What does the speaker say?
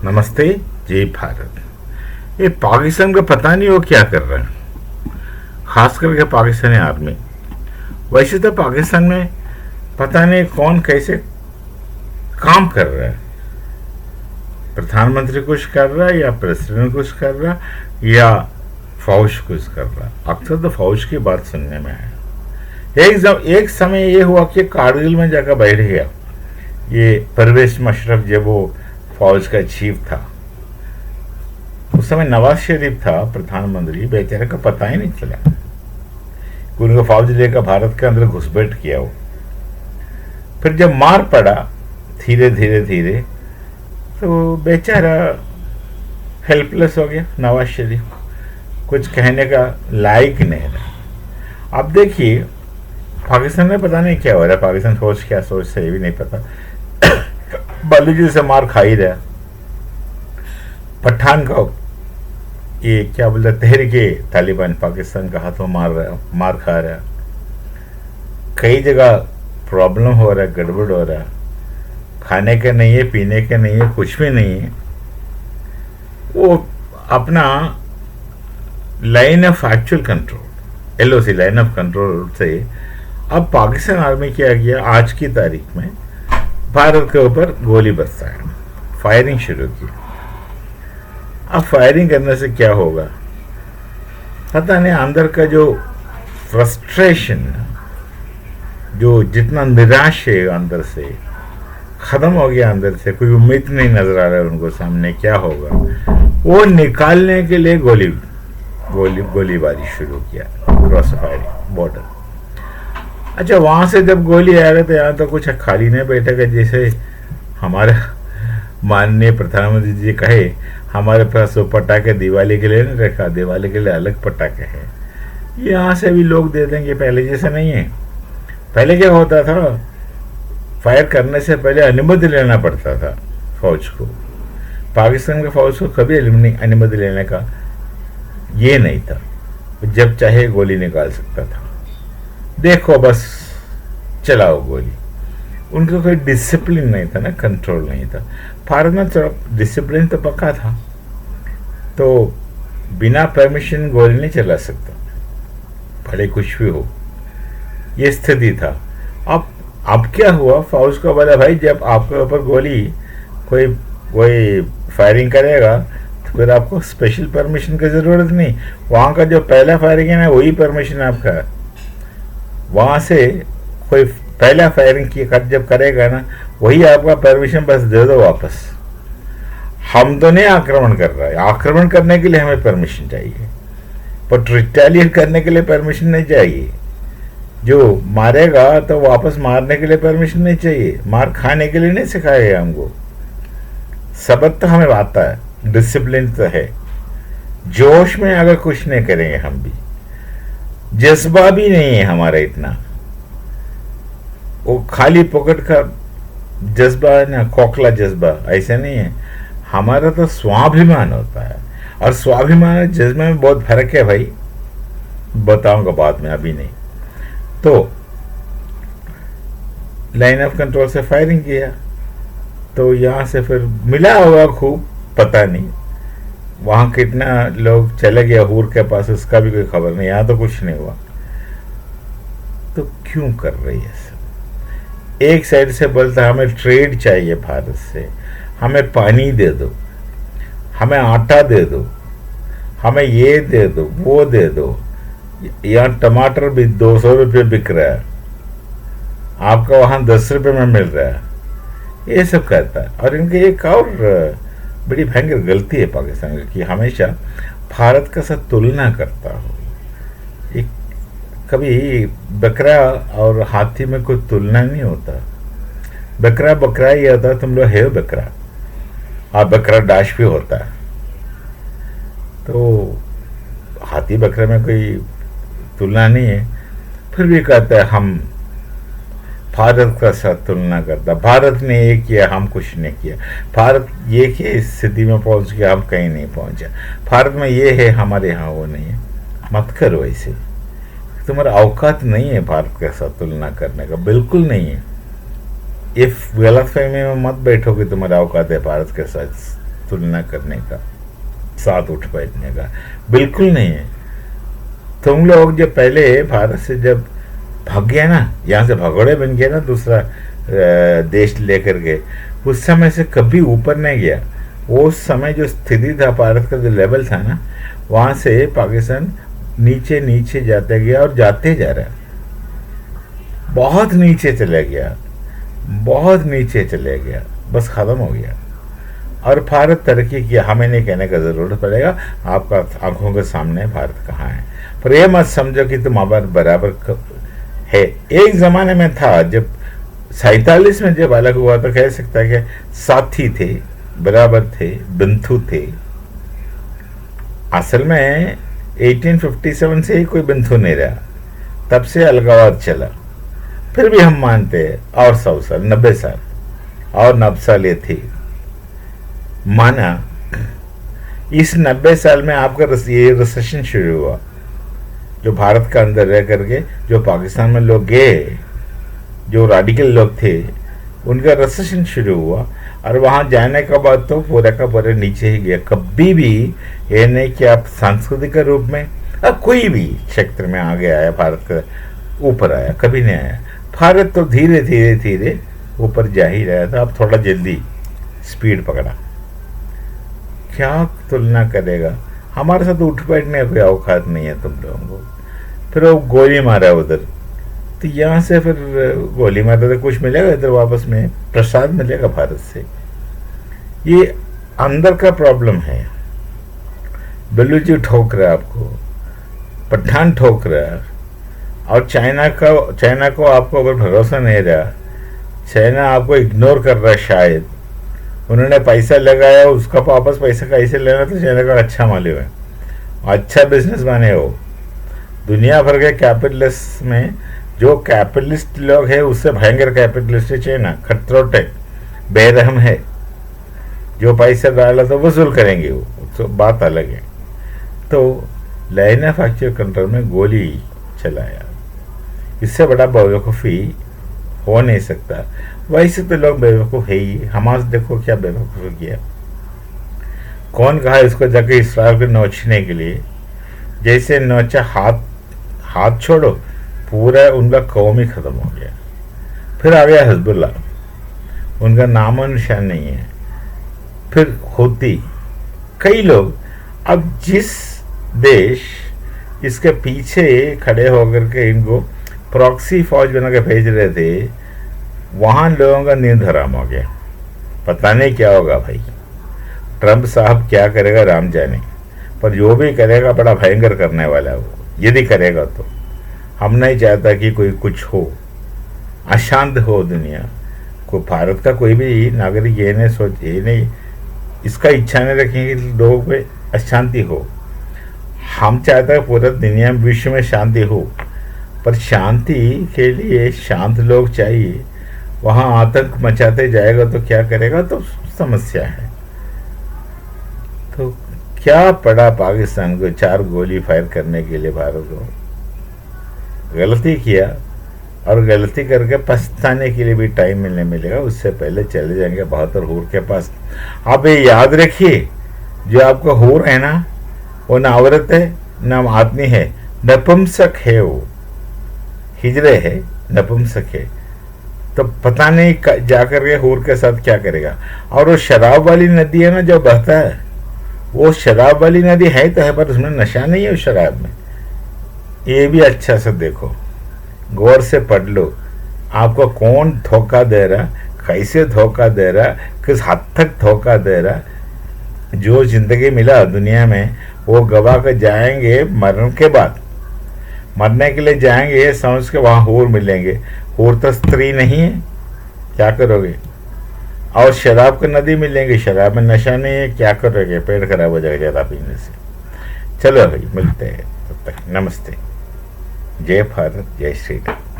नमस्ते। जय भारत। ये पाकिस्तान का पता नहीं वो क्या कर रहा है, खास करके पाकिस्तानी आर्मी। वैसे तो पाकिस्तान में पता नहीं कौन कैसे काम कर रहा है। प्रधानमंत्री कुछ कर रहा है या प्रेसिडेंट कुछ कर रहा है या फौज कुछ कर रहा है। अक्सर तो फौज की बात सुनने में है। एक समय ये हुआ कि कारगिल में जाकर बैठ गया ये परवेज मुशर्रफ, जब वो फौज का चीफ था। उस समय नवाज शरीफ था प्रधानमंत्री, बेचारे का पता ही नहीं चला कि उनको फौज लेकर भारत के अंदर घुसपैठ किया हो। फिर जब मार पड़ा धीरे धीरे धीरे तो बेचारा हेल्पलेस हो गया। नवाज शरीफ कुछ कहने का लायक नहीं रहा। अब देखिए पाकिस्तान में पता नहीं क्या हो रहा है, पाकिस्तान फौज क्या सोचता है ये भी नहीं पता। बालूजी से मार खा ही रहा। पठान का ये क्या बोलते तहरीके तालिबान पाकिस्तान का हाथों मार खा रहा। कई जगह प्रॉब्लम हो रहा है, गड़बड़ हो रहा है। खाने के नहीं है, पीने के नहीं है, कुछ भी नहीं है। वो अपना line of actual control, LOC line of control से अब पाकिस्तान आर्मी क्या किया, आज की तारीख में भारत के ऊपर गोली बरसाया, फायरिंग शुरू की। अब फायरिंग करने से क्या होगा पता नहीं। अंदर का जो फ्रस्ट्रेशन, जो जितना निराश है अंदर से खत्म हो गया, अंदर से कोई उम्मीद नहीं नजर आ रहा है उनको सामने क्या होगा, वो निकालने के लिए गोलीबारी शुरू किया क्रॉस फायरिंग बॉर्डर। अच्छा, वहां से जब गोली आ रहे तो यहाँ तो कुछ खाली नहीं बैठेगा। जैसे हमारे माननीय प्रधानमंत्री जी कहे, हमारे पास वो पटाखे दिवाली के लिए नहीं रखा, दिवाली के लिए अलग पटाखे हैं। यहाँ से भी लोग दे देंगे, पहले जैसे नहीं है। पहले क्या होता था, फायर करने से पहले अनुमति लेना पड़ता था फौज को। पाकिस्तान के फौज को कभी अनुमति लेने का ये नहीं था, जब चाहे गोली निकाल सकता था। देखो बस चलाओ गोली। उनका कोई डिसिप्लिन नहीं था ना, कंट्रोल नहीं था। भारत में तो डिसिप्लिन तो पक्का था, तो बिना परमिशन गोली नहीं चला सकता, भले कुछ भी हो। ये स्थिति था। अब क्या हुआ, फौज को बोला भाई जब आपके ऊपर गोली कोई फायरिंग करेगा तो फिर आपको स्पेशल परमिशन की जरूरत नहीं। वहां का जो पहला फायरिंग है ना, वही परमिशन आपका है। वहां से कोई पहला फायरिंग की जब करेगा ना, वही आपका परमिशन, बस दे दो वापस। हम तो नहीं आक्रमण कर रहा है, आक्रमण करने के लिए हमें परमिशन चाहिए, पर रिटेलिएट करने के लिए परमिशन नहीं चाहिए। जो मारेगा तो वापस मारने के लिए परमिशन नहीं चाहिए। मार खाने के लिए नहीं सिखाया हमको। सबक तो हमें आता है, डिसिप्लिन तो है। जोश में अगर कुछ नहीं करेंगे हम भी, जज्बा भी नहीं है हमारा इतना, वो खाली पॉकेट का जज्बा है ना, खोखला जज्बा ऐसा नहीं है। हमारा तो स्वाभिमान होता है, और स्वाभिमान और जज्बे में बहुत फर्क है भाई, बताऊंगा बाद में, अभी नहीं। तो लाइन ऑफ कंट्रोल से फायरिंग किया तो यहां से फिर मिला होगा खूब, पता नहीं वहां कितना लोग चले गया हूर के पास, उसका भी कोई खबर नहीं। यहां तो कुछ नहीं हुआ। तो क्यों कर रही है सब? एक साइड से बोलता है हमें ट्रेड चाहिए भारत से, हमें पानी दे दो, हमें आटा दे दो, हमें ये दे दो, वो दे दो। यहाँ टमाटर भी 200 रुपये बिक रहा है, आपका वहां 10 रुपये में मिल रहा है। ये सब कहता है। और इनकी एक और बड़ी भयंकर गलती है पाकिस्तान की, हमेशा भारत का साथ तुलना करता हो। एक कभी बकरा और हाथी में कोई तुलना नहीं होता। बकरा बकरा ही होता है, तुम लोग है बकरा, और बकरा डाश भी होता है। तो हाथी बकरे में कोई तुलना नहीं है, फिर भी कहता है हम भारत का साथ तुलना करता। भारत ने ये किया, हम कुछ नहीं किया। भारत ये की स्थिति में पहुंच गया, हम कहीं नहीं पहुंचा। भारत में ये है, हमारे यहाँ वो नहीं है। मत करो ऐसे, तुम्हारा औकात नहीं है भारत के साथ तुलना करने का, बिल्कुल नहीं है। इफ गलत फहमी में मत बैठो कि तुम्हारा औकात है भारत के साथ तुलना करने का, साथ उठ बैठने का, बिल्कुल नहीं है। तुम लोग जब पहले भारत से जब भाग गया ना, यहाँ से भगोड़े बन गया ना दूसरा देश लेकर के, उस समय से कभी ऊपर नहीं गया। वो समय जो स्थिति था, भारत का जो लेवल था ना, वहाँ से पाकिस्तान नीचे नीचे जाते गया और जाते जा रहा, बहुत नीचे चले गया, बहुत नीचे चले गया, बस ख़त्म हो गया। और भारत तरक्की किया, हमें नहीं कहने का ज़रूरत पड़ेगा, आपका आंखों के सामने भारत कहाँ है। पर यह मत समझो कि तुम हमारे बराबर है। एक ज़माने में था, जब 47 में जब अलग हुआ तो कह सकता है कि साथी थे, बराबर थे, बंधु थे। असल में 1857 से ही कोई बंधु नहीं रहा, तब से अलगाववाद चला। फिर भी हम मानते हैं और 100 साल, 90 साल और 90 साल ये थी, माना। इस 90 साल में आपका ये रिसेशन शुरू हुआ, जो भारत का अंदर रह करके जो पाकिस्तान में लोग गए, जो रेडिकल लोग थे, उनका रिसेशन शुरू हुआ। और वहाँ जाने के बाद तो पूरा का पूरा नीचे ही गया। कभी भी ये नहीं कि आप सांस्कृतिक रूप में कोई भी क्षेत्र में आगे आया, भारत का ऊपर आया, कभी नहीं आया। भारत तो धीरे धीरे धीरे ऊपर जा ही रहा था, अब थोड़ा जल्दी स्पीड पकड़ा। क्या तुलना करेगा, हमारे साथ उठ बैठने का कोई औकात नहीं है तुम लोगों को। फिर वो गोली मारा उधर, तो यहाँ से फिर गोली मारा तो कुछ मिलेगा इधर, वापस में प्रसाद मिलेगा भारत से। ये अंदर का प्रॉब्लम है। बलूची ठोक रहा है आपको, पठान ठोक रहा है, और चाइना को आपको ऊपर भरोसा नहीं रहा। चाइना आपको इग्नोर कर रहा है। शायद उन्होंने पैसा लगाया, उसका वापस पैसा कैसे लेना तो चाइना का अच्छा मालूम है, अच्छा बिजनेस मैन है वो। दुनिया भर के कैपिटलिस्ट में जो कैपिटलिस्ट लोग हैं, उससे भयंकर कैपिटलिस्ट है चाइना। खतरोट है, बेरहम है, जो पैसा डाला तो वसूल करेंगे वो, तो बात अलग है। तो लाइन ऑफ एक्चुअल कंट्रोल में गोली चलाया, इससे बड़ा बेवकूफ़ी हो नहीं सकता। वैसे तो लोग बेवकूफ़ है ही, हमास देखो क्या बेवकूफ़ी किया। कौन कहा इसको जाके इसराइल को नोचने के लिए, जैसे नोचा हाथ छोड़ो, पूरा उनका कौम ही ख़त्म हो गया। फिर आ गया हिजबुल्ला, उनका नाम और निशान नहीं है। फिर होती कई लोग, अब जिस देश इसके पीछे खड़े होकर के इनको प्रॉक्सी फौज बना के भेज रहे थे, वहाँ लोगों का नींद हराम हो गया। पता नहीं क्या होगा भाई, ट्रंप साहब क्या करेगा राम जाने, पर जो भी करेगा बड़ा भयंकर करने वाला है वो, यदि करेगा तो। हम नहीं चाहता कि कोई कुछ हो, अशांत हो दुनिया को। भारत का कोई भी नागरिक ये नहीं इसका इच्छा नहीं रखेंगे कि लोगों पे अशांति हो। हम चाहते हैं पूरा दुनिया में, विश्व में शांति हो, पर शांति के लिए शांत लोग चाहिए। वहाँ आतंक मचाते जाएगा तो क्या करेगा, तो समस्या है। तो क्या पड़ा पाकिस्तान को 4 गोली फायर करने के लिए? भारत को गलती किया, और गलती करके पछताने के लिए भी टाइम मिलेगा। उससे पहले चले जाएंगे बहादुर हूर के पास। आप ये याद रखिए, जो आपका हूर है ना, वो ना औरत है ना आदमी है, नपुंसक है, वो हिजरे है, नपुंसक है। तो पता नहीं जाकर के हूर के साथ क्या करेगा। और वो शराब वाली नदी है ना जो बहता है, वो शराब वाली नदी है तो है, पर उसमें नशा नहीं है उस शराब में। ये भी अच्छा से देखो, गौर से पढ़ लो, आपको कौन धोखा दे रहा, कैसे धोखा दे रहा, किस हद तक धोखा दे रहा। जो जिंदगी मिला दुनिया में वो गवा कर जाएंगे मरण के बाद। मरने के लिए जाएंगे समझ के वहाँ हूर मिलेंगे। हूर तो स्त्री नहीं है, क्या करोगे? और शराब की नदी मिलेंगे, शराब में नशा नहीं है, क्या करोगे? पेट खराब हो जाएगा ज़्यादा पीने से। चलो भाई, मिलते हैं, तब तक नमस्ते। जय भारत, जय श्री राम।